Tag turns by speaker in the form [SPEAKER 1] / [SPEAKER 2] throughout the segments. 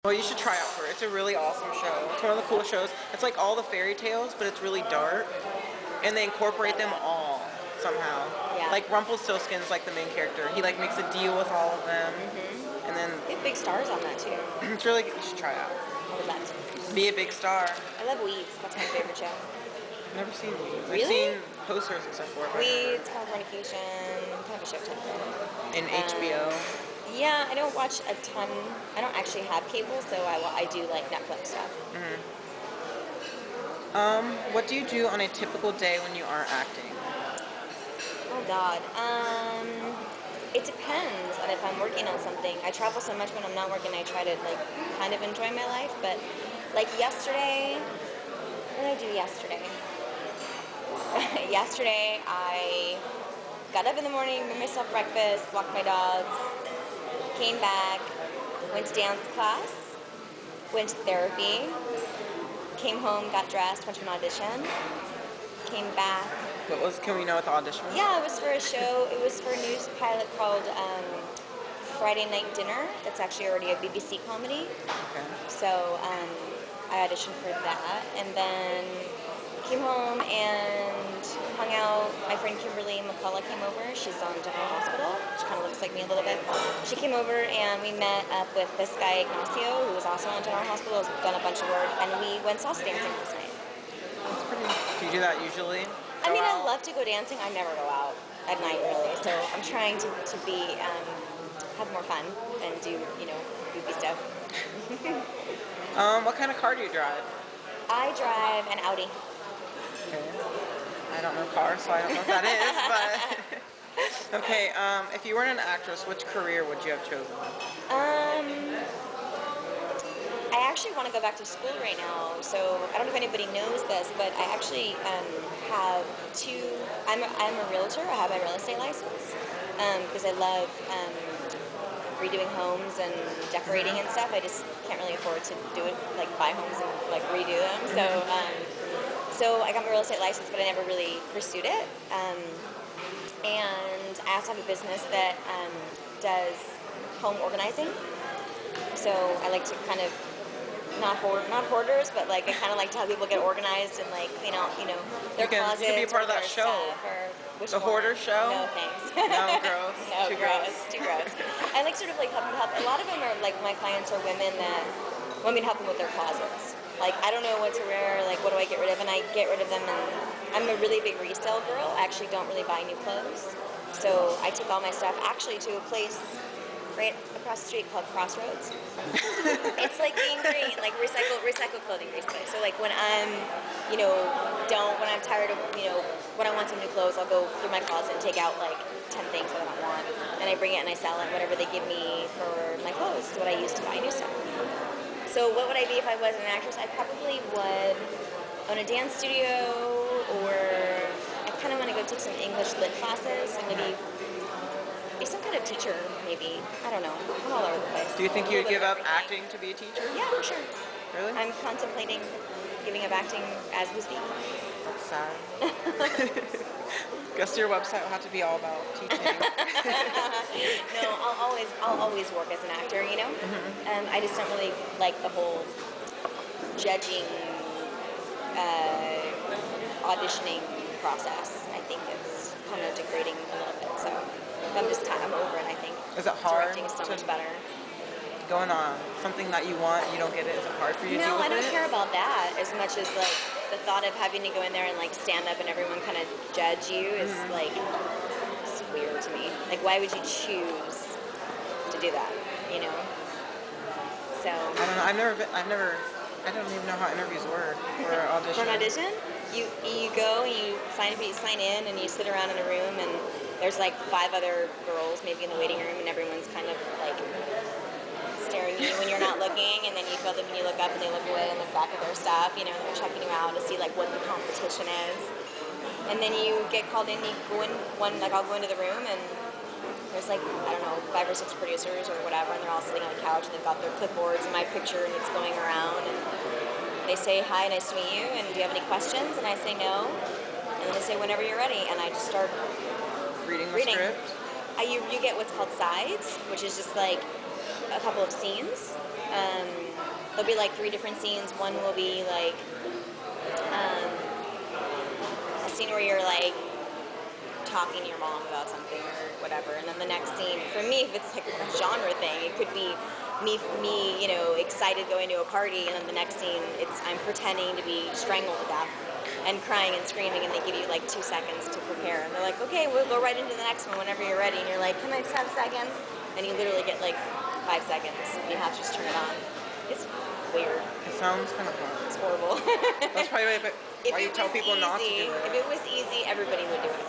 [SPEAKER 1] Well, you should try out for it. It's a really awesome show. It's one of the coolest shows. It's like all the fairy tales, but it's really dark. And they incorporate them all somehow.
[SPEAKER 2] Yeah.
[SPEAKER 1] Like Rumpelstiltskin's like the main character. He like makes a deal with all of them. And then
[SPEAKER 2] They have big stars on that too.
[SPEAKER 1] it's really good. You should try it out.
[SPEAKER 2] I would love to.
[SPEAKER 1] Be a big star.
[SPEAKER 2] I love Weeds. That's my favorite show.
[SPEAKER 1] I've never seen Weeds.
[SPEAKER 2] Really?
[SPEAKER 1] I've seen posters and stuff for it.
[SPEAKER 2] Weeds, Californication, kind of a show type thing.
[SPEAKER 1] In HBO.
[SPEAKER 2] Yeah, I don't watch a ton. I don't actually have cable, so I do like Netflix stuff.
[SPEAKER 1] What do you do on a typical day when you aren't acting?
[SPEAKER 2] Oh God. It depends on if I'm working on something. I travel so much when I'm not working. I try to like kind of enjoy my life, but like yesterday, what did I do yesterday? Yesterday I got up in the morning, made myself breakfast, walked my dogs, came back, went to dance class, went to therapy, came home, got dressed, went to an audition, came back.
[SPEAKER 1] Can we know what the audition was?
[SPEAKER 2] Yeah, it was for a show. It was for a news pilot called Friday Night Dinner. That's actually already a BBC comedy.
[SPEAKER 1] Okay.
[SPEAKER 2] So I auditioned for that, and then came home and hung out. My friend Kimberly McCullough came over. She's on General Hospital. She kind of looks like me a little bit. She came over and we met up with this guy Ignacio, who was also on General Hospital. Has done a bunch of work, and we went salsa dancing last night.
[SPEAKER 1] That's pretty. Do you do that usually?
[SPEAKER 2] I mean, I love to go dancing. I never go out at night really, so I'm trying to be have more fun and do goofy stuff.
[SPEAKER 1] What kind of car do you drive?
[SPEAKER 2] I drive an Audi.
[SPEAKER 1] Okay. I don't know cars, so I don't know what that is, but okay. If you weren't an actress, which career would you have chosen?
[SPEAKER 2] I actually want to go back to school right now, so I don't know if anybody knows this, but I actually have two. I'm a realtor. I have my real estate license because I love redoing homes and decorating and stuff. I just can't really afford to do it, like buy homes and like redo them. So I got my real estate license, but I never really pursued it. And I also have a business that does home organizing. So I like to kind of not hoarders, but like I kind of like to have people get organized and like clean out, their closets.
[SPEAKER 1] You can be a part of that show. The hoarder show?
[SPEAKER 2] No thanks.
[SPEAKER 1] No, gross.
[SPEAKER 2] No,
[SPEAKER 1] Too gross.
[SPEAKER 2] Too gross. I like sort of like help. A lot of them are like my clients are women that want me to help them with their closets. Like I don't know what to wear. Like what do I get rid of? And I get rid of them. And I'm a really big resale girl. I actually don't really buy new clothes. So I took all my stuff actually to a place right across the street called Crossroads. It's like being green, like recycle clothing basically. So like when I'm, when I'm tired of, when I want some new clothes, I'll go through my closet and take out like 10 things that I don't want. And I bring it and I sell it, whatever they give me for my clothes is what I use to buy new stuff. So what would I be if I wasn't an actress? I probably would own a dance studio, or I kind of want to go take some English lit classes and maybe be some kind of teacher, maybe. I don't know. I'm all over the place.
[SPEAKER 1] Do you think you would give up acting to be a teacher?
[SPEAKER 2] Yeah, for sure.
[SPEAKER 1] Really?
[SPEAKER 2] I'm contemplating giving up acting as we speak.
[SPEAKER 1] That's sad. Guess your website will have to be all about teaching.
[SPEAKER 2] No, I'll always work as an actor, I just don't really like the whole judging, auditioning process. I think it's kind of degrading a little bit, so I'm over it, I think.
[SPEAKER 1] Is it hard?
[SPEAKER 2] Directing is so much better.
[SPEAKER 1] Going on something that you want, you don't get it. Is it hard for you to deal with it?
[SPEAKER 2] No, I don't care about that as much as like the thought of having to go in there and like stand up and everyone kind of judge you is like it's weird to me. Like why would you choose to do that? So
[SPEAKER 1] I don't know. I don't even know how interviews work for an audition.
[SPEAKER 2] For an audition, you go and you sign in and you sit around in a room and there's like 5 other girls maybe in the waiting room and everyone's kind of like staring at you when you're not looking, and then you feel them and you look up and they look away in the back of their stuff, they're checking you out to see like what the competition is. And then you get called in, you go in I'll go into the room and there's like, I don't know, 5 or 6 producers or whatever, and they're all sitting on the couch and they've got their clipboards and my picture and it's going around and they say, hi, nice to meet you, and do you have any questions? And I say no. And then they say, whenever you're ready, and I just start
[SPEAKER 1] reading the script.
[SPEAKER 2] You get what's called sides, which is just like a couple of scenes. there'll be like 3 different scenes. One will be like a scene where you're like talking to your mom about something or whatever, and then the next scene, for me, if it's like a genre thing, it could be me, you know, excited going to a party, and then the next scene, I'm pretending to be strangled to death and crying and screaming, and they give you like 2 seconds to prepare, and they're like, okay, we'll go right into the next one whenever you're ready, and you're like, can I just have a second? And you literally get like 5 seconds, and you have to just turn it on. It's weird.
[SPEAKER 1] It sounds kind of hard.
[SPEAKER 2] It's horrible.
[SPEAKER 1] That's probably why you tell people not to do it.
[SPEAKER 2] If it was easy, everybody would do it.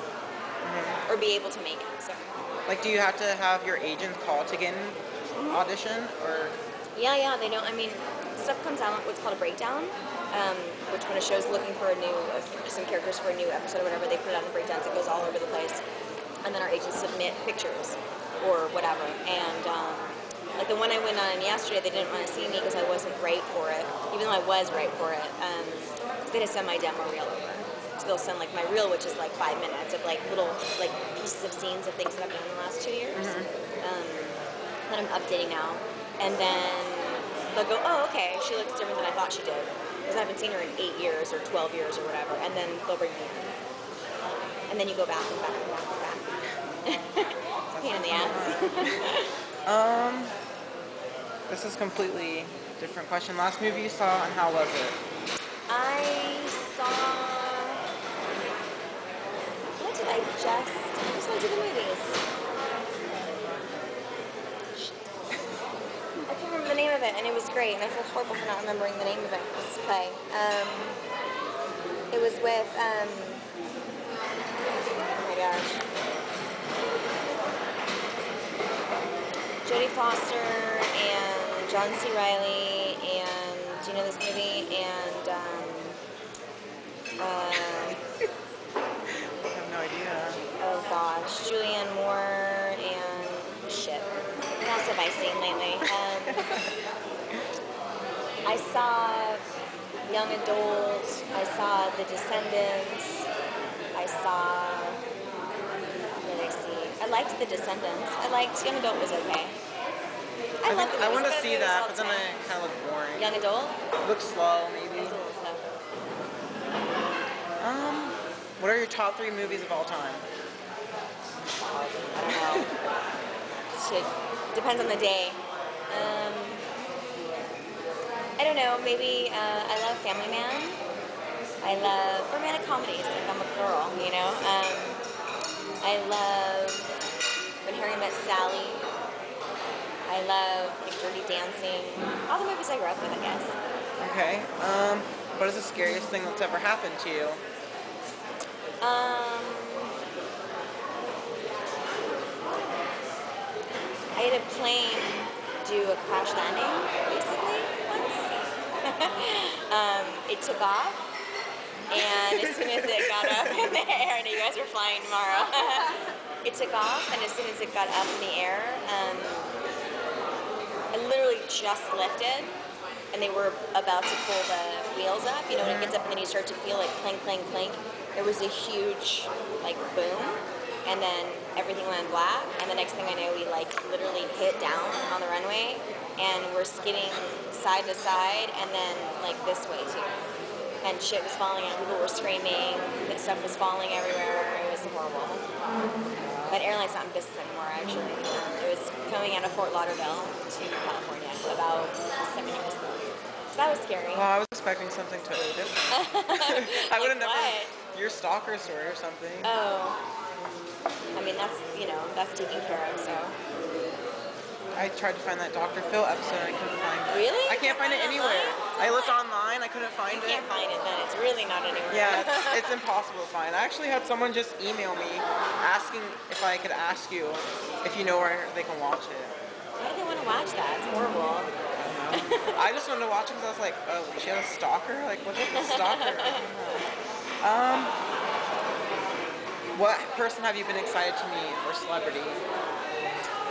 [SPEAKER 2] Or be able to make it. So.
[SPEAKER 1] Like, do you have to have your agents call to get an audition, or?
[SPEAKER 2] Yeah, they don't. I mean, stuff comes out what's called a breakdown, which when a show's looking for some characters for a new episode or whatever, they put it on the breakdowns. It goes all over the place, and then our agents submit pictures or whatever. And like the one I went on yesterday, they didn't want to see me because I wasn't right for it, even though I was right for it. They just send my demo reel over. So they'll send like my reel, which is like 5 minutes of like little like pieces of scenes of things that I've done in the last 2 years that I'm updating now, and then they'll go, oh, okay, she looks different than I thought she did because I haven't seen her in 8 years or 12 years or whatever, and then they'll bring me in, and then you go back and back and back and back. It's a pain in the ass.
[SPEAKER 1] This is completely different question. Last movie you saw, and how was it?
[SPEAKER 2] I just went to the movies. I can't remember the name of it, and it was great, and I feel horrible for not remembering the name of it. This play. It was with, oh my gosh, Jodie Foster and John C. Reilly, and do you know this movie? And oh gosh, Julianne Moore and shit. What else have I seen lately? I saw Young Adult. I saw The Descendants. What did I see? I liked The Descendants. I liked Young Adult was okay. I
[SPEAKER 1] want to see that, but then it kind of looked boring.
[SPEAKER 2] Young Adult?
[SPEAKER 1] Looks slow, maybe.
[SPEAKER 2] It's a little slow.
[SPEAKER 1] What are your top 3 movies of all time?
[SPEAKER 2] I don't know. Shit. Depends on the day. I don't know. Maybe I love Family Man. I love romantic comedies. Like I'm a girl, you know. I love When Harry Met Sally. I love like Dirty Dancing. All the movies I grew up with, I guess.
[SPEAKER 1] Okay. What is the scariest thing that's ever happened to you?
[SPEAKER 2] I had a plane do a crash landing, basically, once. It took off, and as soon as it got up in the air, I know you guys are flying tomorrow. It took off, and as soon as it got up in the air, it literally just lifted, and they were about to pull the wheels up, you know, when it gets up and then you start to feel like clink, clink, clink. There was a huge, like, boom, and then everything went black, and the next thing I know, we, like, literally hit down on the runway, and we're skidding side to side, and then, like, this way, too. And shit was falling out, people were screaming, stuff was falling everywhere, it was horrible. But airline's not in business anymore, actually. It was coming out of Fort Lauderdale to California about 7 years ago. So that was scary.
[SPEAKER 1] Well, I was expecting something totally different. I would have never.
[SPEAKER 2] What?
[SPEAKER 1] Your stalker story or something.
[SPEAKER 2] Oh. I mean, that's, you know, that's taken care of, so.
[SPEAKER 1] I tried to find that Dr. Phil episode and I couldn't find it.
[SPEAKER 2] Really?
[SPEAKER 1] I can't find it anywhere. I looked online, I couldn't find it.
[SPEAKER 2] You can't find it then. It's really not anywhere.
[SPEAKER 1] Yeah, it's impossible to find. I actually had someone just email me asking if I could ask you if you know where they can watch it.
[SPEAKER 2] Why do they want to watch that? It's horrible.
[SPEAKER 1] I just wanted to watch it because I was like, oh, she had a stalker? Like, what's with the stalker? What person have you been excited to meet or celebrity?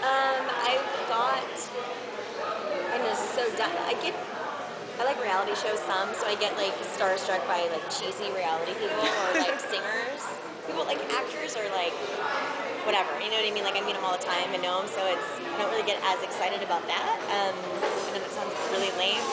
[SPEAKER 2] I've got, I'm just so done. I like reality shows some, so I get like starstruck by like cheesy reality people or like singers. People like actors or like whatever, you know what I mean? Like I meet them all the time and know them, so I don't really get as excited about that. I know that sounds really lame,